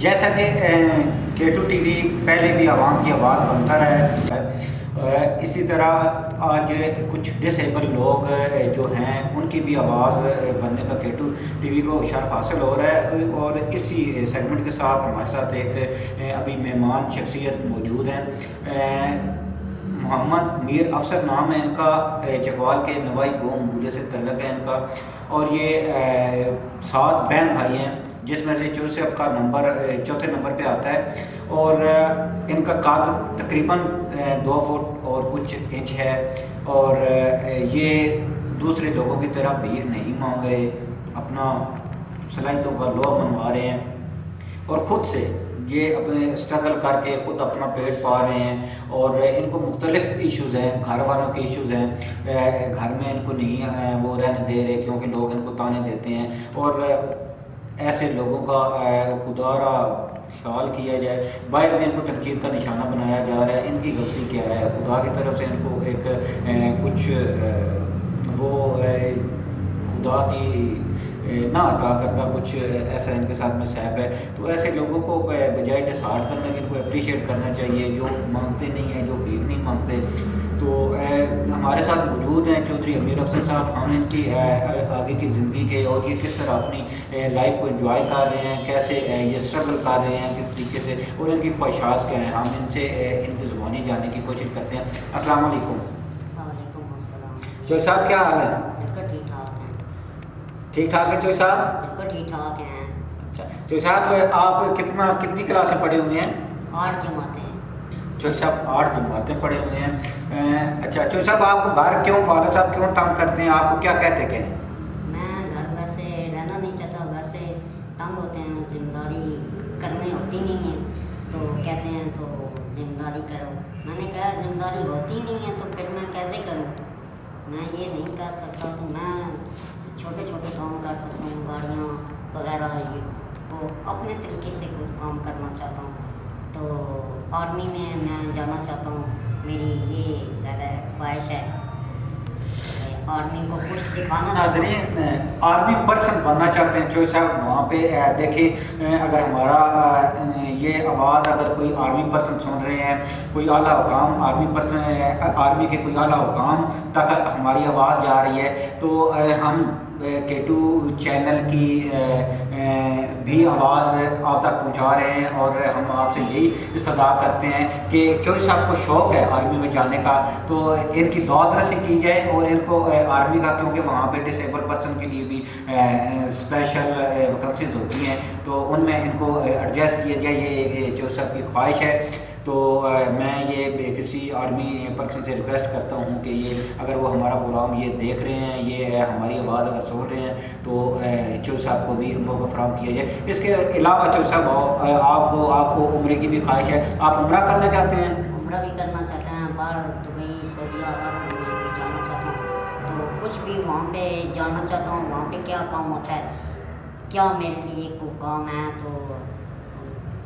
جیسا کہ K2 T V پہلے بھی عوام کی آواز بنتا رہا ہے، اسی طرح آج کچھ ڈس ایبل لوگ جو ہیں ان کی بھی آواز بننے کا K2 ٹی وی کو شرف حاصل ہو رہا ہے۔ اور اسی سیگمنٹ کے ساتھ ہمارے ساتھ ایک ابھی مہمان شخصیت موجود ہیں، محمد میر افسر نام ہے ان کا، چکوال کے نوائی گوم بوجھے سے تعلق ہے ان کا، اور یہ 7 بہن بھائی ہیں جس میں سے جوسف کا نمبر چوتھے نمبر پہ آتا ہے، اور ان کا قد تقریباً 2 فٹ اور کچھ انچ ہے، اور یہ دوسرے لوگوں کی طرح بھیک نہیں مانگ رہے، اپنا صلاحیتوں کا لوہ منوا رہے ہیں، اور خود سے یہ اپنے اسٹرگل کر کے خود اپنا پیٹ پا رہے ہیں۔ اور ان کو مختلف ایشوز ہیں، گھر والوں کے ایشوز ہیں، گھر میں ان کو نہیں وہ رہنے دے رہے کیونکہ لوگ ان کو تانے دیتے ہیں، اور ایسے لوگوں کا خدا را خیال کیا جائے، باہر بھی ان کو تنقید کا نشانہ بنایا جا رہا ہے۔ ان کی غلطی کیا ہے؟ خدا کی طرف سے ان کو ایک کچھ وہ خدا کی نہ عطا کرتا کچھ ایسا ان کے ساتھ میں صاحب ہے، تو ایسے لوگوں کو بجائے ڈسہارٹ کرنے کے ان کو اپریشیٹ کرنا چاہیے، جو مانگتے نہیں ہیں، جو بھیک نہیں مانگتے۔ تو ہمارے ساتھ موجود ہیں چودھری امیر افسر صاحب، ہم ان کی آگے کی زندگی کے اور یہ کس طرح اپنی لائف کو انجوائے کر رہے ہیں، کیسے یہ اسٹرگل کر رہے ہیں، کس طریقے سے، اور ان کی خواہشات کیا ہیں، ہم ان سے ان کی زبانی جاننے کی کوشش کرتے ہیں۔ السلام علیکم۔ وعلیکم السلام۔ چوہی صاحب کیا حال ہے؟ بالکل ٹھیک ٹھاک ہیں۔ ٹھیک ٹھاک ہے چوہی صاحب؟ بالکل ٹھیک ٹھاک ہیں۔ اچھا چوہی صاحب، آپ کتنی کلاسیں پڑھے ہوئے ہیں؟ 8 جماعتیں۔ چوہی صاحب 8 جماعتیں پڑھے ہوئے ہیں۔ اچھا چوہی صاحب، آپ کو گھر کیوں، والد صاحب کیوں تنگ کرتے ہیں، آپ کو کیا کہتے کہ ہیں؟ میں گھر ویسے رہنا نہیں چاہتا، ویسے تنگ ہوتے ہیں، ذمہ داری کرنی ہوتی نہیں ہے تو کہتے ہیں تو ذمہ داری کرو۔ میں نے کہا ذمہ داری ہوتی نہیں ہے تو پھر میں کیسے کروں؟ میں یہ نہیں کر سکتا، تو میں چھوٹے چھوٹے کام کر سکتا ہوں، گاڑیاں وغیرہ وہ اپنے طریقے سے کچھ کام کرنا چاہتا ہوں۔ تو آرمی میں جانا چاہتا ہوں، میری یہ زیادہ خواہش ہے، آرمی کو کچھ دکھانا چاہتا ہوں۔ ناظرین، آرمی پرسن بننا چاہتے ہیں چوہی صاحب، وہاں پہ دیکھیں اگر ہمارا یہ آواز اگر کوئی آرمی پرسن سن رہے ہیں، کوئی اعلیٰ حکام آرمی پرسن، آرمی کے کوئی اعلیٰ حکام تک ہماری آواز جا رہی ہے، تو ہم K2 چینل کی بھی آواز آپ تک پہنچا رہے ہیں، اور ہم آپ سے یہی استدعا کرتے ہیں کہ چوہی صاحب کو شوق ہے آرمی میں جانے کا، تو ان کی دعوت رسی کی جائے، اور ان کو آرمی کا، کیونکہ وہاں پہ ڈس ایبل پرسن کے لیے بھی اسپیشل ویکنسیز ہوتی ہیں، تو ان میں ان کو ایڈجسٹ کیا جائے، یہ چوہی صاحب کی خواہش ہے۔ تو میں یہ کسی آرمی پرسن سے ریکویسٹ کرتا ہوں کہ یہ اگر وہ ہمارا پروگرام یہ دیکھ رہے ہیں، یہ ہماری آواز اگر سن رہے ہیں، تو چوہی صاحب کو بھی موقع فراہم کیا جائے۔ اس کے علاوہ چوہی صاحب، آپ کو عمرے کی بھی خواہش ہے، آپ عمرہ کرنا چاہتے ہیں؟ عمرہ بھی کرنا چاہتے ہیں، باہر دبئی، سعودیہ عرب میں بھی جانا چاہتا ہوں، تو کچھ بھی وہاں پہ جانا چاہتا ہوں، وہاں پہ کیا کام ہوتا ہے، کیا میرے لیے کوئی کام ہے، تو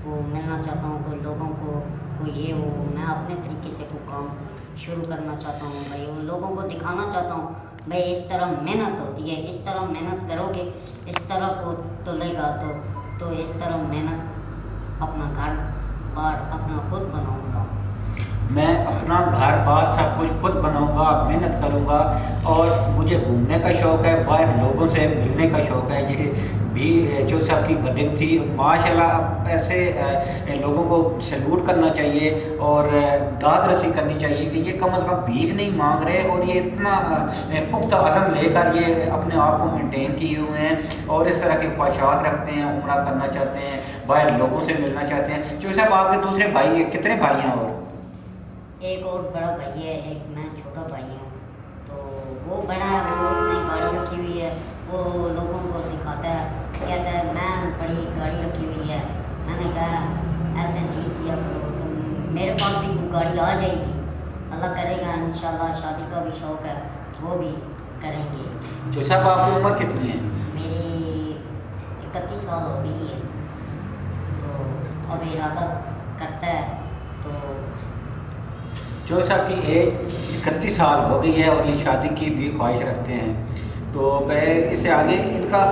وہ ملنا چاہتا ہوں، کوئی لوگوں کو کوئی یہ وہ، میں اپنے طریقے سے کوئی کام شروع کرنا چاہتا ہوں بھائی، ان لوگوں کو دکھانا چاہتا ہوں بھائی اس طرح محنت ہوتی ہے، اس طرح محنت کرو گے، اس طرح کو تلے گا، تو اس طرح محنت اپنا گھر بار اپنا خود بناؤں گا۔ میں اپنا گھر بار سب کچھ خود بناؤں گا، محنت کروں گا، اور مجھے گھومنے کا شوق ہے، باہر لوگوں سے ملنے کا شوق ہے۔ یہ بھی چوہی صاحب کی ورڈنگ تھی۔ ماشاءاللہ ایسے لوگوں کو سیلوٹ کرنا چاہیے اور داد رسی کرنی چاہیے کہ یہ کم از کم بھیک نہیں مانگ رہے، اور یہ اتنا پختہ عزم لے کر یہ اپنے آپ کو مینٹین کیے ہوئے ہیں، اور اس طرح کی خواہشات رکھتے ہیں، عمرہ کرنا چاہتے ہیں، باہر لوگوں سے ملنا چاہتے ہیں۔ چوہی صاحب، آپ کے دوسرے بھائی کتنے بھائی ہیں؟ اور ایک اور بڑا بھائی ہے، ایک میں چھوٹا بھائی ہوں۔ تو وہ بڑا ہے، وہ اس نے گاڑی رکھی ہوئی ہے، وہ لوگوں کو دکھاتا ہے، کہتا ہے میں بڑی گاڑی رکھی ہوئی ہے۔ میں نے کہا ایسے نہیں کیا کرو، تم میرے پاس بھی کوئی گاڑی آ جائے گی، اللہ کرے گا انشاءاللہ، شادی کا بھی شوق ہے، وہ بھی کریں گے۔ چوہی صاحب، آپ کی عمر کتنی ہے؟ میری 31 سال ہو گئی ہے، تو اب ارادہ کرتا ہے تو چوہی صاحب کی ایج 31 سال ہو گئی ہے، اور یہ شادی کی بھی خواہش رکھتے ہیں۔ تو اس سے آگے ان کا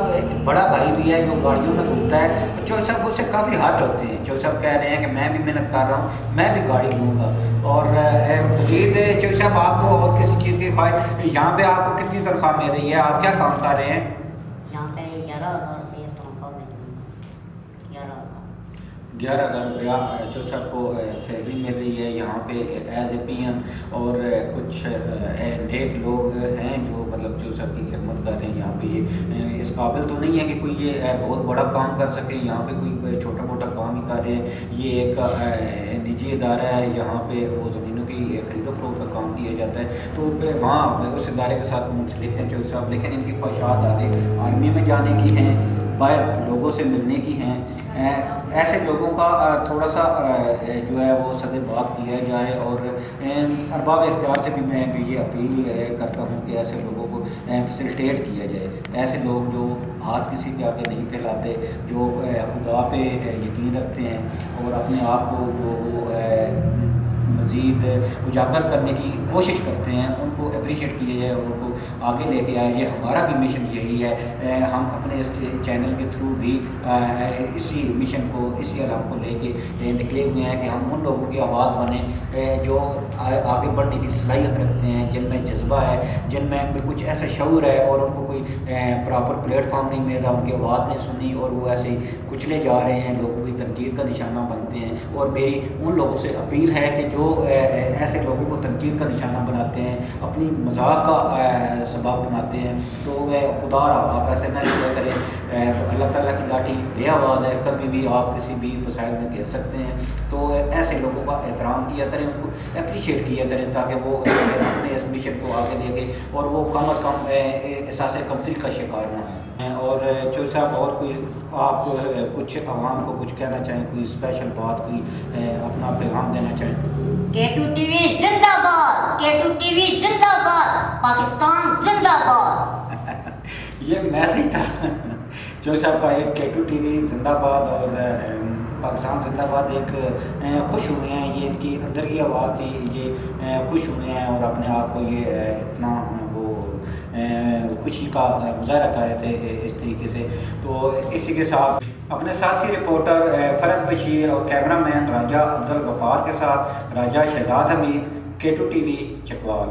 بڑا بھائی بھی ہے جو گاڑیوں میں گھومتا ہے، چوہے صاحب اس سے کافی ہٹ ہوتے ہیں. چوہے صاحب کہہ رہے ہیں کہ میں بھی محنت کر رہا ہوں، میں بھی گاڑی لوں گا. اور مزید چوہے صاحب آپ کو اور کسی چیز کی خواہش، یہاں پہ آپ کو کتنی تنخواہ مل رہی ہے؟ آپ کیا کام کر رہے ہیں؟ یہاں پہ 11,000 روپے تنخواہ مل رہی ہے. 11,000 11,000 روپیہ چوہے صاحب کو سیلری مل رہی ہے یہاں پہ ایز اے پی ایم. اور کچھ نیک لوگ ہیں جو مطلب چوہے صاحب کی خدمت کر رہے ہیں یہاں پہ. یہ اس قابل تو نہیں ہے کہ کوئی یہ بہت بڑا کام کر سکے، یہاں پہ کوئی چھوٹا موٹا کام ہی کر رہے ہیں. یہ ایک نجی ادارہ ہے، یہاں پہ وہ زمینوں کی خرید و فروخت کا کام کیا جاتا ہے. تو وہاں اس ادارے کے ساتھ منسلک ہیں چوہے صاحب، لیکن ان کی خواہشات آگے آرمی میں جانے کی ہیں، باہر لوگوں سے ملنے کی ہیں. ایسے لوگوں کا تھوڑا سا جو ہے وہ صد بات کیا جائے. اور ارباب اختیار سے بھی میں بھی یہ اپیل کرتا ہوں کہ ایسے لوگوں کو فیسلٹیٹ کیا جائے. ایسے لوگ جو ہاتھ کسی کے آگے نہیں پھیلاتے، جو خدا پہ یقین رکھتے ہیں اور اپنے آپ کو جو مزید اجاگر کرنے کی کوشش کرتے ہیں، ان کو اپریشیٹ کیا جائے، ان کو آگے لے کے آئے. یہ ہمارا بھی مشن یہی ہے. ہم اپنے اس چینل کے تھرو بھی اسی مشن کو، اسی علم کو لے کے نکلے ہوئے ہیں کہ ہم ان لوگوں کی آواز بنیں جو آگے بڑھنے کی صلاحیت رکھتے ہیں، جن میں جذبہ ہے، جن میں کچھ ایسا شعور ہے اور ان کو کوئی پراپر پلیٹ فارم نہیں مل رہا، ان کی آواز نہیں سنی اور وہ ایسے ہی کچلے جا رہے ہیں، لوگوں کی تنقید کا نشانہ بنتے ہیں. اور میری ان لوگوں سے اپیل ہے کہ جو ایسے لوگوں کو تنقید کا نشانہ بناتے ہیں، اپنی مذاق کا سبب بناتے ہیں، تو خدا رہا آپ ایسے نہ کیا کریں. تو اللہ تعالیٰ کی لاٹھی بے آواز ہے، کبھی بھی آپ کسی بھی مسائل میں گر سکتے ہیں. تو ایسے لوگوں کا احترام کیا کریں، ان کو اپریشیٹ کیا کریں تاکہ وہ اپنے اس مشن کو آگے لے کے اور وہ کم از کم احساس کمتری کا شکار نہ ہوں. اور چوہے صاحب اور کوئی آپ کچھ عوام کو کچھ کہنا چاہیں، کوئی اسپیشل بات، کوئی اپنا پیغام دینا چاہیں؟ K2 TV زندہ باد، K2 TV زندہ باد، پاکستان زندہ باد. یہ میسج تھا چوہے صاحب کا، ایک K2 TV زندہ باد اور پاکستان زندہ باد. ایک خوش ہوئے ہیں، یہ ان کی اندر کی آواز تھی، یہ خوش ہوئے ہیں اور اپنے آپ کو یہ اتنا وہ خوشی کا مظاہرہ کر رہے تھے اس طریقے سے. تو اسی کے ساتھ اپنے ساتھی رپورٹر فرد بشیر اور کیمرہ مین راجہ عبدالغفار کے ساتھ راجہ شہزاد حمید، K2 TV چکوال.